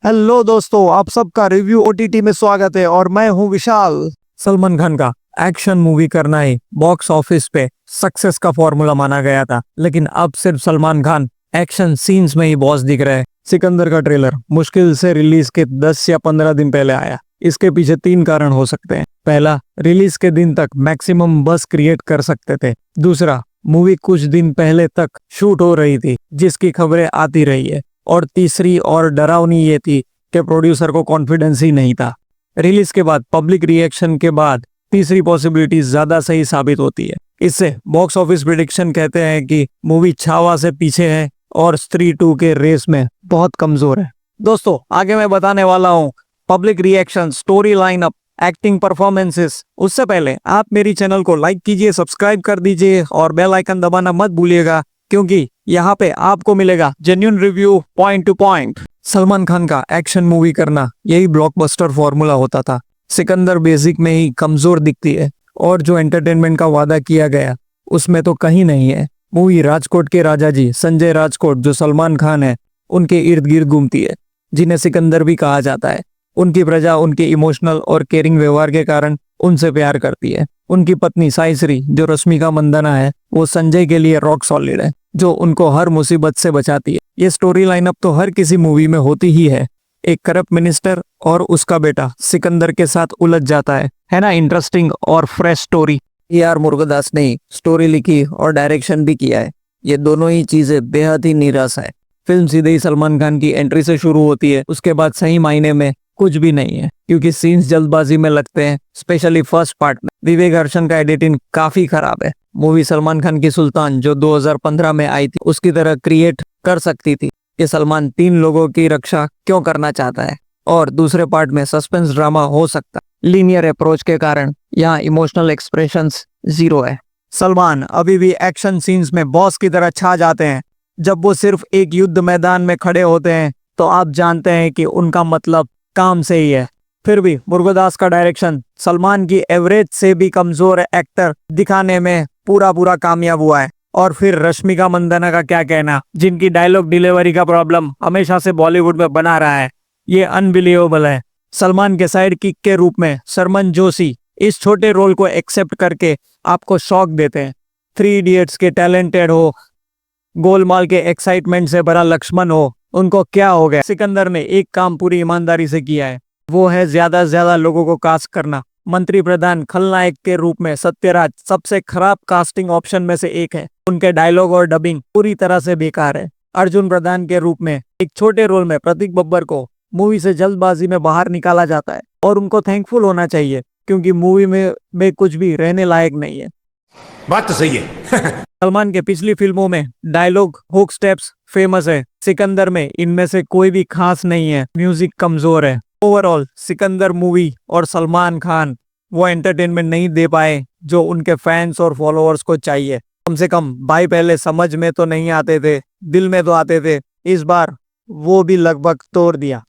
Hello दोस्तों, आप सबका रिव्यू ओटीटी में स्वागत है और मैं हूं विशाल। सलमान खान का एक्शन मूवी करना ही बॉक्स ऑफिस पे सक्सेस का फॉर्मूला माना गया था, लेकिन अब सिर्फ सलमान खान एक्शन सीन्स में ही बॉस दिख रहे हैं। सिकंदर का ट्रेलर मुश्किल से रिलीज के 10 या 15 दिन पहले आया। इसके पीछे 3 कारण हो सकते हैं। पहला, रिलीज के दिन तक मैक्सिमम बस क्रिएट कर सकते थे। दूसरा, मूवी कुछ दिन पहले तक शूट हो रही थी जिसकी खबरें आती रही है। और तीसरी और डरावनी ये थी कि प्रोड्यूसर को कॉन्फिडेंस ही नहीं था। रिलीज के बाद पब्लिक रिएक्शन के बाद तीसरी पॉसिबिलिटी ज्यादा सही साबित होती है। इससे बॉक्स ऑफिस प्रेडिक्शन कहते हैं कि मूवी छावा से पीछे है और स्त्री 2 के रेस में बहुत कमजोर है। दोस्तों, आगे मैं बताने वाला हूँ public reaction, story lineup, acting performances. उससे पहले आप मेरी चैनल को लाइक कीजिए, सब्सक्राइब कर दीजिए और बेल आइकन दबाना मत भूलिएगा, क्योंकि यहाँ पे आपको मिलेगा genuine review point two point. Salman Khan का एक्शन मूवी करना यही ब्लॉकबस्टर फॉर्मूला होता था। सिकंदर बेसिक में ही कमजोर दिखती है और जो एंटरटेनमेंट का वादा किया गया उसमें तो कहीं नहीं है। मूवी राजकोट के राजा जी संजय राजकोट, जो सलमान खान है, उनके इर्द गिर्द घूमती है, जिन्हें सिकंदर भी कहा जाता है। उनकी प्रजा उनके इमोशनल और केयरिंग व्यवहार के कारण उनसे प्यार करती है। उनकी पत्नी साईश्री, जो रश्मिका मंदाना है, वो संजय के लिए रॉक सॉलिड है, जो उनको हर मुसीबत से बचाती है। ये स्टोरी लाइनअप तो हर किसी मूवी में होती ही है। एक करप्ट मिनिस्टर और उसका बेटा सिकंदर के साथ उलझ जाता है ना। इंटरेस्टिंग और फ्रेश स्टोरी। AR मुरुगदास ने स्टोरी लिखी और डायरेक्शन भी किया है। ये दोनों ही चीजें बेहद ही निराश है। फिल्म सीधे ही सलमान खान की एंट्री से शुरू होती है। उसके बाद सही मायने में कुछ भी नहीं है, क्योंकि सीन्स जल्दबाजी में लगते हैं, स्पेशली फर्स्ट पार्ट में। विवेक हर्षन का एडिटिंग काफी खराब है। मूवी सलमान खान की सुल्तान, जो 2015 में आई थी, उसकी तरह क्रिएट कर सकती थी कि सलमान 3 लोगों की रक्षा क्यों करना चाहता है, और दूसरे पार्ट में सस्पेंस ड्रामा हो सकता। लीनियर अप्रोच के कारण यहाँ इमोशनल एक्सप्रेशंस जीरो है। सलमान अभी भी एक्शन सीन्स में बॉस की तरह छा जाते हैं। जब वो सिर्फ एक युद्ध मैदान में खड़े होते हैं तो आप जानते हैं कि उनका मतलब काम से ही है। फिर भी मुरुगदास का डायरेक्शन सलमान की एवरेज से भी कमजोर एक्टर दिखाने में पूरा कामयाब हुआ है। और फिर रश्मिका मंदाना का क्या कहना, जिनकी डायलॉग डिलीवरी का प्रॉब्लम हमेशा से बॉलीवुड में बना रहा है। ये अनबिलीवेबल है। सलमान के साइड किक के रूप में सरमन जोशी इस छोटे रोल को एक्सेप्ट करके आपको शॉक देते हैं। 3 इडियट्स के टैलेंटेड हो, गोलमाल के एक्साइटमेंट से भरा लक्ष्मण हो, उनको क्या हो गया। सिकंदर ने एक काम पूरी ईमानदारी से किया है, वो है ज्यादा से ज्यादा लोगों को कास्ट करना। मंत्री प्रधान खलनायक के रूप में सत्यराज सबसे खराब कास्टिंग ऑप्शन में से एक है। उनके डायलॉग और डबिंग पूरी तरह से बेकार है। अर्जुन प्रधान के रूप में एक छोटे रोल में प्रतीक बब्बर को मूवी से जल्दबाजी में बाहर निकाला जाता है, और उनको थैंकफुल होना चाहिए, क्योंकि मूवी में कुछ भी रहने लायक नहीं है। बात तो सही है। सलमान के पिछली फिल्मों में डायलॉग, हुक स्टेप्स फेमस है। सिकंदर में इनमें से कोई भी खास नहीं है। म्यूजिक कमजोर है। ओवरऑल सिकंदर मूवी और सलमान खान वो एंटरटेनमेंट नहीं दे पाए जो उनके फैंस और फॉलोअर्स को चाहिए। कम से कम भाई पहले समझ में तो नहीं आते थे, दिल में तो आते थे। इस बार वो भी लगभग तोड़ दिया।